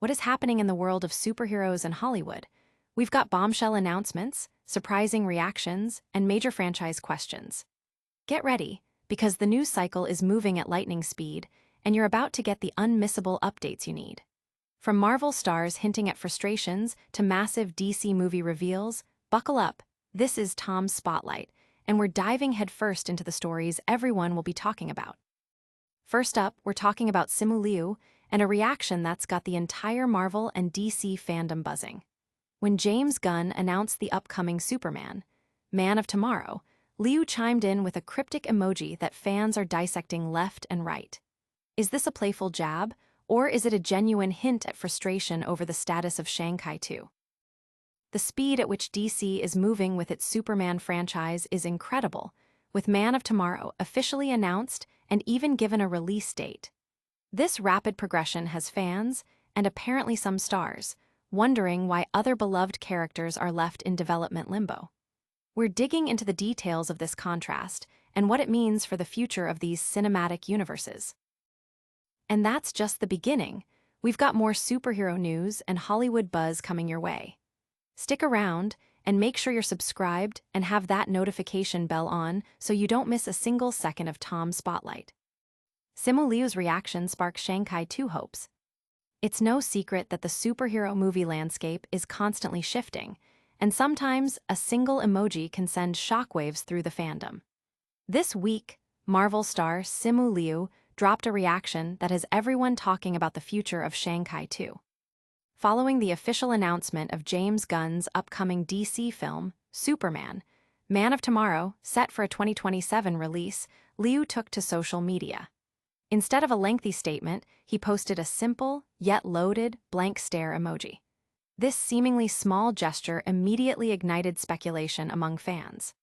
what is happening in the world of superheroes and Hollywood? We've got bombshell announcements, surprising reactions, and major franchise questions. Get ready, because the news cycle is moving at lightning speed, and you're about to get the unmissable updates you need. From Marvel stars hinting at frustrations to massive DC movie reveals, buckle up. This is Tom's Spotlight, and we're diving headfirst into the stories everyone will be talking about. First up, we're talking about Simu Liu and a reaction that's got the entire Marvel and DC fandom buzzing. When James Gunn announced the upcoming Superman, Man of Tomorrow, Liu chimed in with a cryptic emoji that fans are dissecting left and right. Is this a playful jab, or is it a genuine hint at frustration over the status of Shang-Chi 2? The speed at which DC is moving with its Superman franchise is incredible, with Man of Tomorrow officially announced and even given a release date. This rapid progression has fans, and apparently some stars, wondering why other beloved characters are left in development limbo. We're digging into the details of this contrast and what it means for the future of these cinematic universes. And that's just the beginning. We've got more superhero news and Hollywood buzz coming your way. Stick around and make sure you're subscribed and have that notification bell on so you don't miss a single second of Tom's Spotlight. Simu Liu's reaction sparks Shang-Chi 2 hopes. It's no secret that the superhero movie landscape is constantly shifting, and sometimes a single emoji can send shockwaves through the fandom. This week, Marvel star Simu Liu dropped a reaction that has everyone talking about the future of Shang-Chi 2. Following the official announcement of James Gunn's upcoming DC film, Superman, Man of Tomorrow, set for a 2027 release, Liu took to social media. Instead of a lengthy statement, he posted a simple, yet loaded, blank stare emoji. This seemingly small gesture immediately ignited speculation among fans.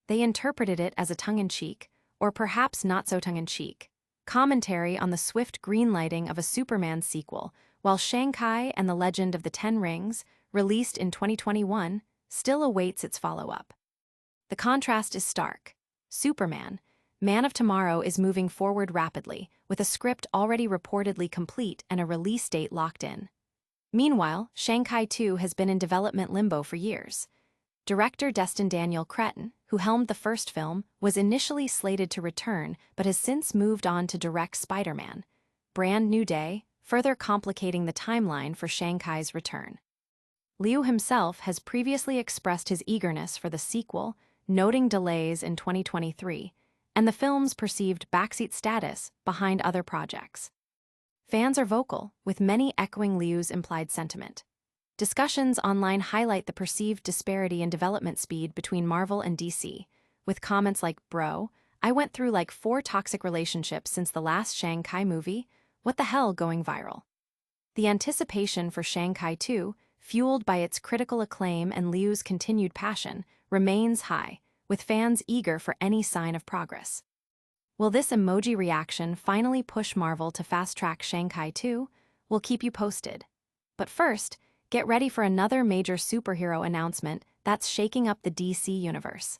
They interpreted it as a tongue-in-cheek, or perhaps not so tongue-in-cheek, commentary on the swift greenlighting of a Superman sequel, while Shang-Chi and the Legend of the Ten Rings, released in 2021, still awaits its follow-up. The contrast is stark. Superman, Man of Tomorrow is moving forward rapidly, with a script already reportedly complete and a release date locked in. Meanwhile, Shang-Chi 2 has been in development limbo for years. Director Destin Daniel Cretton, who helmed the first film, was initially slated to return but has since moved on to direct Spider-Man, Brand New Day, further complicating the timeline for Shang-Chi's return. Liu himself has previously expressed his eagerness for the sequel, noting delays in 2023, and the film's perceived backseat status behind other projects. Fans are vocal, with many echoing Liu's implied sentiment. Discussions online highlight the perceived disparity in development speed between Marvel and DC, with comments like, "Bro, I went through like 4 toxic relationships since the last Shang-Chi movie, what the hell," going viral. The anticipation for Shang-Chi 2, fueled by its critical acclaim and Liu's continued passion, remains high, with fans eager for any sign of progress. Will this emoji reaction finally push Marvel to fast-track Shang-Chi 2? We'll keep you posted. But first, get ready for another major superhero announcement that's shaking up the DC universe.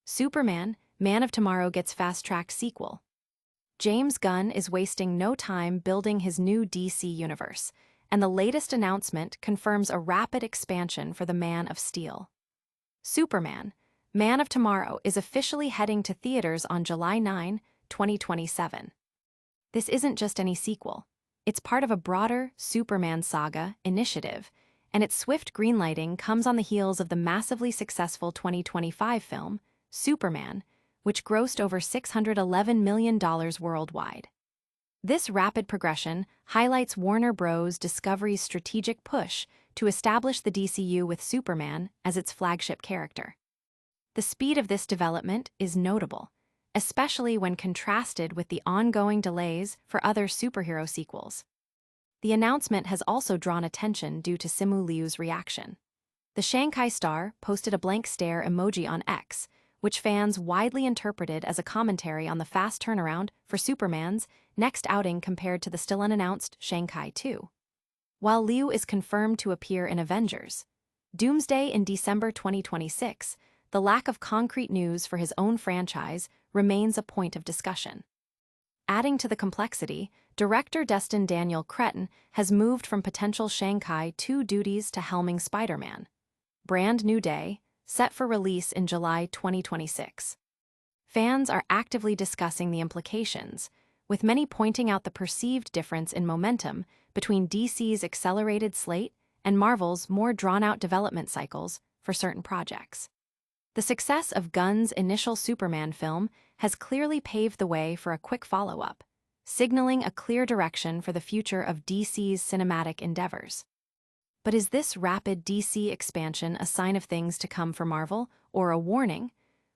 Superman, Man of Tomorrow gets fast-tracked sequel. James Gunn is wasting no time building his new DC universe, and the latest announcement confirms a rapid expansion for the Man of Steel. Superman, Man of Tomorrow is officially heading to theaters on July 9, 2027. This isn't just any sequel. It's part of a broader Superman saga initiative, and its swift greenlighting comes on the heels of the massively successful 2025 film, Superman, which grossed over $611 million worldwide. This rapid progression highlights Warner Bros. Discovery's strategic push to establish the DCU with Superman as its flagship character. The speed of this development is notable, especially when contrasted with the ongoing delays for other superhero sequels. The announcement has also drawn attention due to Simu Liu's reaction. The Shang-Chi star posted a blank stare emoji on X, which fans widely interpreted as a commentary on the fast turnaround for Superman's next outing compared to the still unannounced Shang-Chi 2. While Liu is confirmed to appear in Avengers, Doomsday in December 2026, the lack of concrete news for his own franchise remains a point of discussion. Adding to the complexity, director Destin Daniel Cretton has moved from potential Shang-Chi 2 duties to helming Spider-Man. Brand new day, set for release in July 2026. Fans are actively discussing the implications, with many pointing out the perceived difference in momentum between DC's accelerated slate and Marvel's more drawn-out development cycles for certain projects. The success of Gunn's initial Superman film has clearly paved the way for a quick follow-up, signaling a clear direction for the future of DC's cinematic endeavors. But is this rapid DC expansion a sign of things to come for Marvel, or a warning?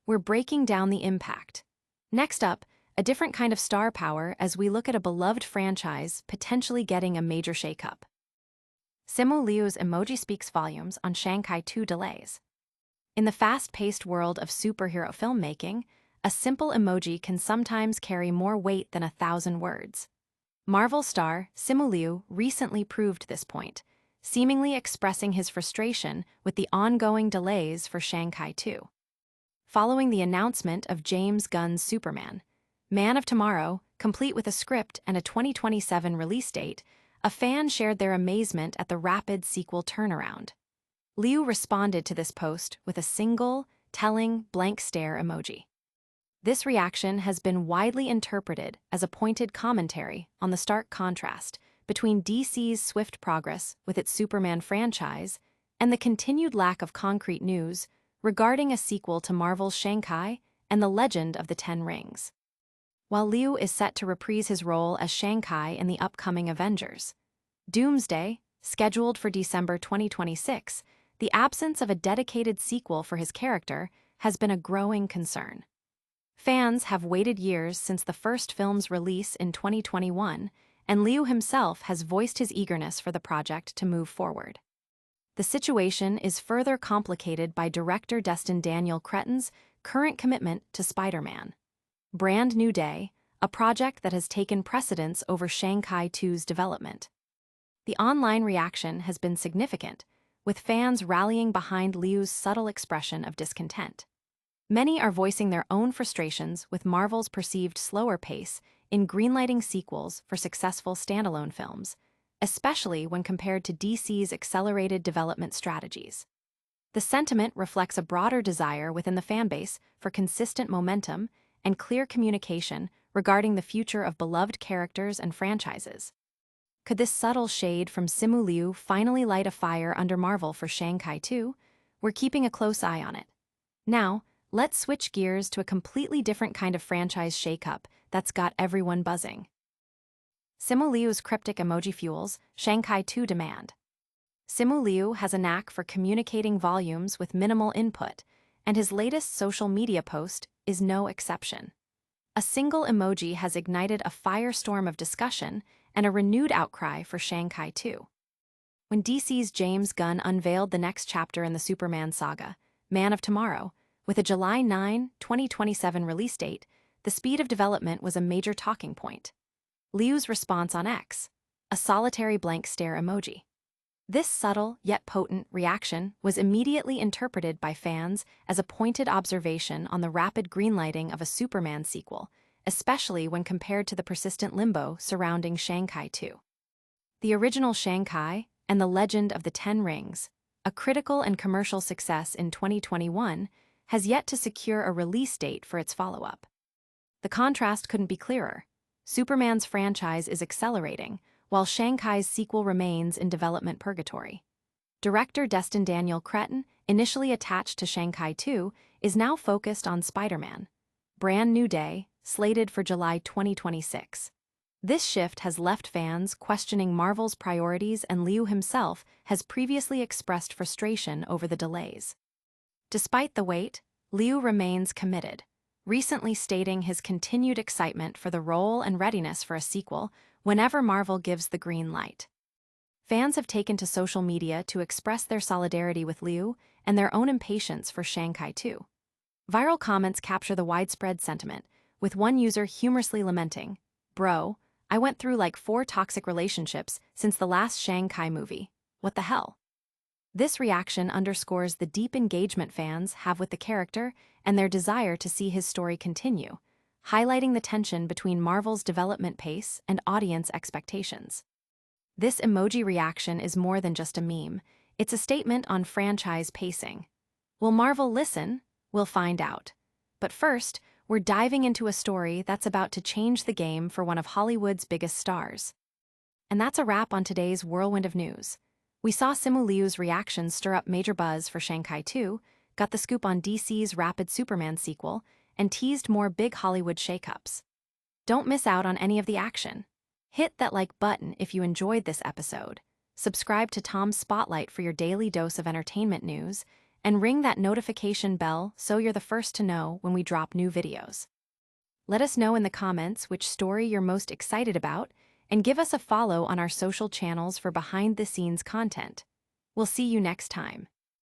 We're breaking down the impact. Next up, a different kind of star power as we look at a beloved franchise potentially getting a major shakeup. Simu Liu's Emoji speaks volumes on Shang-Chi 2 delays. In the fast-paced world of superhero filmmaking, a simple emoji can sometimes carry more weight than 1,000 words. Marvel star Simu Liu recently proved this point, seemingly expressing his frustration with the ongoing delays for Shang-Chi 2. Following the announcement of James Gunn's Superman, Man of Tomorrow, complete with a script and a 2027 release date, a fan shared their amazement at the rapid sequel turnaround. Liu responded to this post with a single, telling, blank stare emoji. This reaction has been widely interpreted as a pointed commentary on the stark contrast between DC's swift progress with its Superman franchise and the continued lack of concrete news regarding a sequel to Marvel's Shang-Chi and the Legend of the Ten Rings. While Liu is set to reprise his role as Shang-Chi in the upcoming Avengers Doomsday, scheduled for December 2026, the absence of a dedicated sequel for his character has been a growing concern. Fans have waited years since the first film's release in 2021, and Liu himself has voiced his eagerness for the project to move forward. The situation is further complicated by director Destin Daniel Cretton's current commitment to Spider-Man. Brand New Day, a project that has taken precedence over Shang-Chi 2's development. The online reaction has been significant, with fans rallying behind Liu's subtle expression of discontent. Many are voicing their own frustrations with Marvel's perceived slower pace in greenlighting sequels for successful standalone films, especially when compared to DC's accelerated development strategies. The sentiment reflects a broader desire within the fanbase for consistent momentum and clear communication regarding the future of beloved characters and franchises. Could this subtle shade from Simu Liu finally light a fire under Marvel for Shang-Chi 2? We're keeping a close eye on it. Now, let's switch gears to a completely different kind of franchise shakeup that's got everyone buzzing. Simu Liu's cryptic emoji fuels Shang-Chi 2 demand. Simu Liu has a knack for communicating volumes with minimal input, and his latest social media post is no exception. A single emoji has ignited a firestorm of discussion and a renewed outcry for Shang-Chi 2. When DC's James Gunn unveiled the next chapter in the Superman saga, Man of Tomorrow, with a July 9, 2027 release date, the speed of development was a major talking point. Liu's response on X, a solitary blank stare emoji. This subtle yet potent reaction was immediately interpreted by fans as a pointed observation on the rapid greenlighting of a Superman sequel, especially when compared to the persistent limbo surrounding Shang-Chi 2. The original Shang-Chi and the Legend of the Ten Rings, a critical and commercial success in 2021, has yet to secure a release date for its follow-up. The contrast couldn't be clearer. Superman's franchise is accelerating, while Shang-Chi's sequel remains in development purgatory. Director Destin Daniel Cretton, initially attached to Shang-Chi 2, is now focused on Spider-Man. Brand New Day, slated for July 2026. This shift has left fans questioning Marvel's priorities, and Liu himself has previously expressed frustration over the delays. Despite the wait, Liu remains committed, recently stating his continued excitement for the role and readiness for a sequel whenever Marvel gives the green light. Fans have taken to social media to express their solidarity with Liu and their own impatience for Shang-Chi 2. Viral comments capture the widespread sentiment, with one user humorously lamenting, "Bro, I went through like 4 toxic relationships since the last Shang-Chi movie. What the hell?" This reaction underscores the deep engagement fans have with the character and their desire to see his story continue, highlighting the tension between Marvel's development pace and audience expectations. This emoji reaction is more than just a meme, it's a statement on franchise pacing. Will Marvel listen? We'll find out. But first, we're diving into a story that's about to change the game for one of Hollywood's biggest stars. And that's a wrap on today's whirlwind of news. We saw Simu Liu's reaction stir up major buzz for Shang-Chi 2, got the scoop on DC's rapid Superman sequel, and teased more big Hollywood shakeups. Don't miss out on any of the action. Hit that like button if you enjoyed this episode, subscribe to Tom's Spotlight for your daily dose of entertainment news, and ring that notification bell so you're the first to know when we drop new videos. Let us know in the comments which story you're most excited about, and give us a follow on our social channels for behind-the-scenes content. We'll see you next time.